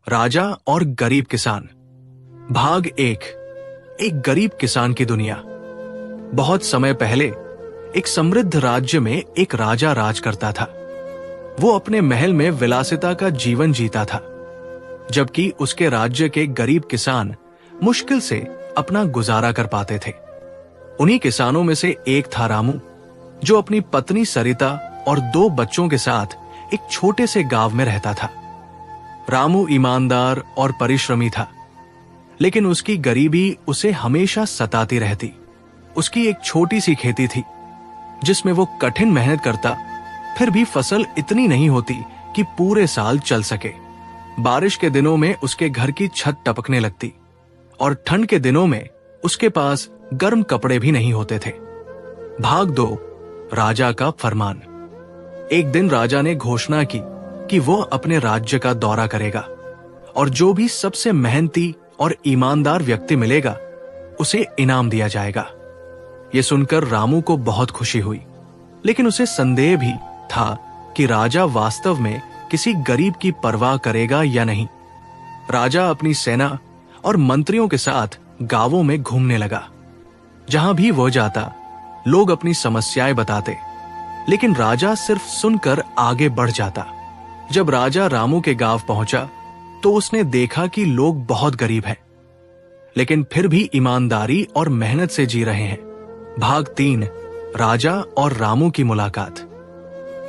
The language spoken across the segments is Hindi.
राजा और गरीब किसान। भाग एक गरीब किसान की दुनिया। बहुत समय पहले एक समृद्ध राज्य में एक राजा राज करता था। वो अपने महल में विलासिता का जीवन जीता था, जबकि उसके राज्य के गरीब किसान मुश्किल से अपना गुजारा कर पाते थे। उन्हीं किसानों में से एक था रामू, जो अपनी पत्नी सरिता और 2 बच्चों के साथ एक छोटे से गांव में रहता था। रामू ईमानदार और परिश्रमी था, लेकिन उसकी गरीबी उसे हमेशा सताती रहती। उसकी एक छोटी सी खेती थी, जिसमें वो कठिन मेहनत करता, फिर भी फसल इतनी नहीं होती कि पूरे साल चल सके। बारिश के दिनों में उसके घर की छत टपकने लगती और ठंड के दिनों में उसके पास गर्म कपड़े भी नहीं होते थे। भाग 2, राजा का फरमान। एक दिन राजा ने घोषणा की कि वो अपने राज्य का दौरा करेगा और जो भी सबसे मेहनती और ईमानदार व्यक्ति मिलेगा, उसे इनाम दिया जाएगा। यह सुनकर रामू को बहुत खुशी हुई, लेकिन उसे संदेह भी था कि राजा वास्तव में किसी गरीब की परवाह करेगा या नहीं। राजा अपनी सेना और मंत्रियों के साथ गांवों में घूमने लगा। जहां भी वो जाता, लोग अपनी समस्याएं बताते, लेकिन राजा सिर्फ सुनकर आगे बढ़ जाता। जब राजा रामू के गांव पहुंचा, तो उसने देखा कि लोग बहुत गरीब हैं, लेकिन फिर भी ईमानदारी और मेहनत से जी रहे हैं। भाग 3, राजा और रामू की मुलाकात।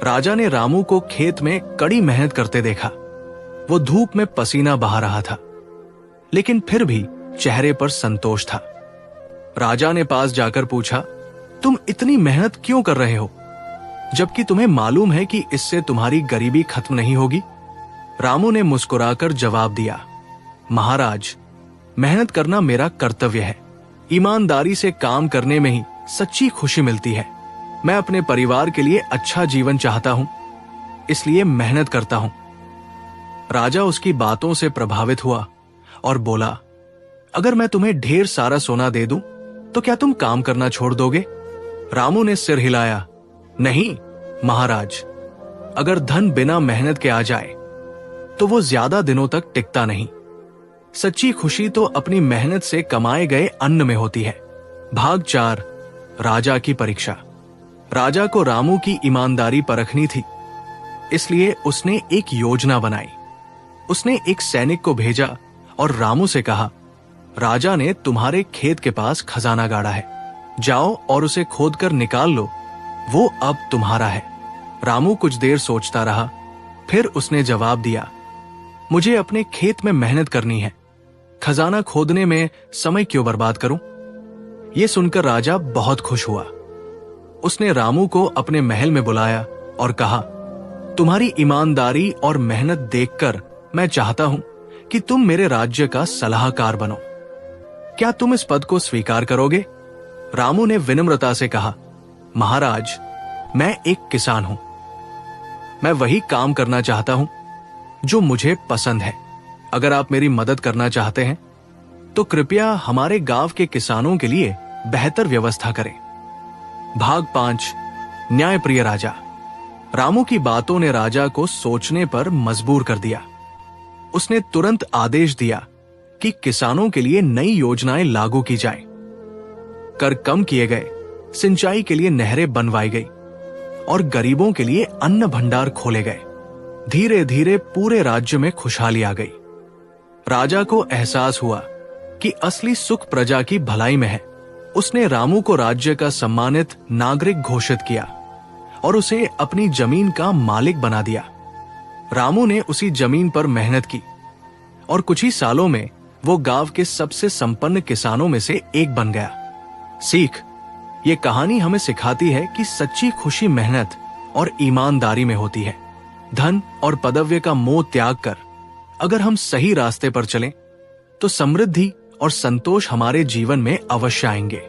राजा ने रामू को खेत में कड़ी मेहनत करते देखा। वो धूप में पसीना बहा रहा था, लेकिन फिर भी चेहरे पर संतोष था। राजा ने पास जाकर पूछा, तुम इतनी मेहनत क्यों कर रहे हो, जबकि तुम्हें मालूम है कि इससे तुम्हारी गरीबी खत्म नहीं होगी? रामू ने मुस्कुराकर जवाब दिया, महाराज, मेहनत करना मेरा कर्तव्य है। ईमानदारी से काम करने में ही सच्ची खुशी मिलती है। मैं अपने परिवार के लिए अच्छा जीवन चाहता हूं, इसलिए मेहनत करता हूं। राजा उसकी बातों से प्रभावित हुआ और बोला, अगर मैं तुम्हें ढेर सारा सोना दे दूं, तो क्या तुम काम करना छोड़ दोगे? रामू ने सिर हिलाया, नहीं महाराज, अगर धन बिना मेहनत के आ जाए तो वो ज्यादा दिनों तक टिकता नहीं। सच्ची खुशी तो अपनी मेहनत से कमाए गए अन्न में होती है। भाग 4, राजा की परीक्षा। राजा को रामू की ईमानदारी परखनी थी, इसलिए उसने एक योजना बनाई। उसने एक सैनिक को भेजा और रामू से कहा, राजा ने तुम्हारे खेत के पास खजाना गाड़ा है, जाओ और उसे खोदकर निकाल लो, वो अब तुम्हारा है। रामू कुछ देर सोचता रहा, फिर उसने जवाब दिया, मुझे अपने खेत में मेहनत करनी है, खजाना खोदने में समय क्यों बर्बाद करूं? यह सुनकर राजा बहुत खुश हुआ। उसने रामू को अपने महल में बुलाया और कहा, तुम्हारी ईमानदारी और मेहनत देखकर मैं चाहता हूं कि तुम मेरे राज्य का सलाहकार बनो। क्या तुम इस पद को स्वीकार करोगे? रामू ने विनम्रता से कहा, महाराज, मैं एक किसान हूं। मैं वही काम करना चाहता हूं जो मुझे पसंद है। अगर आप मेरी मदद करना चाहते हैं, तो कृपया हमारे गांव के किसानों के लिए बेहतर व्यवस्था करें। भाग 5, न्यायप्रिय राजा। रामू की बातों ने राजा को सोचने पर मजबूर कर दिया। उसने तुरंत आदेश दिया कि किसानों के लिए नई योजनाएं लागू की जाएं। कर कम किए गए, सिंचाई के लिए नहरें बनवाई गई और गरीबों के लिए अन्न भंडार खोले गए। धीरे धीरे पूरे राज्य में खुशहाली आ गई। राजा को एहसास हुआ कि असली सुख प्रजा की भलाई में है। उसने रामू को राज्य का सम्मानित नागरिक घोषित किया और उसे अपनी जमीन का मालिक बना दिया। रामू ने उसी जमीन पर मेहनत की और कुछ ही सालों में वो गांव के सबसे संपन्न किसानों में से एक बन गया। सीख, ये कहानी हमें सिखाती है कि सच्ची खुशी मेहनत और ईमानदारी में होती है। धन और पदव्य का मोह त्याग कर अगर हम सही रास्ते पर चलें, तो समृद्धि और संतोष हमारे जीवन में अवश्य आएंगे।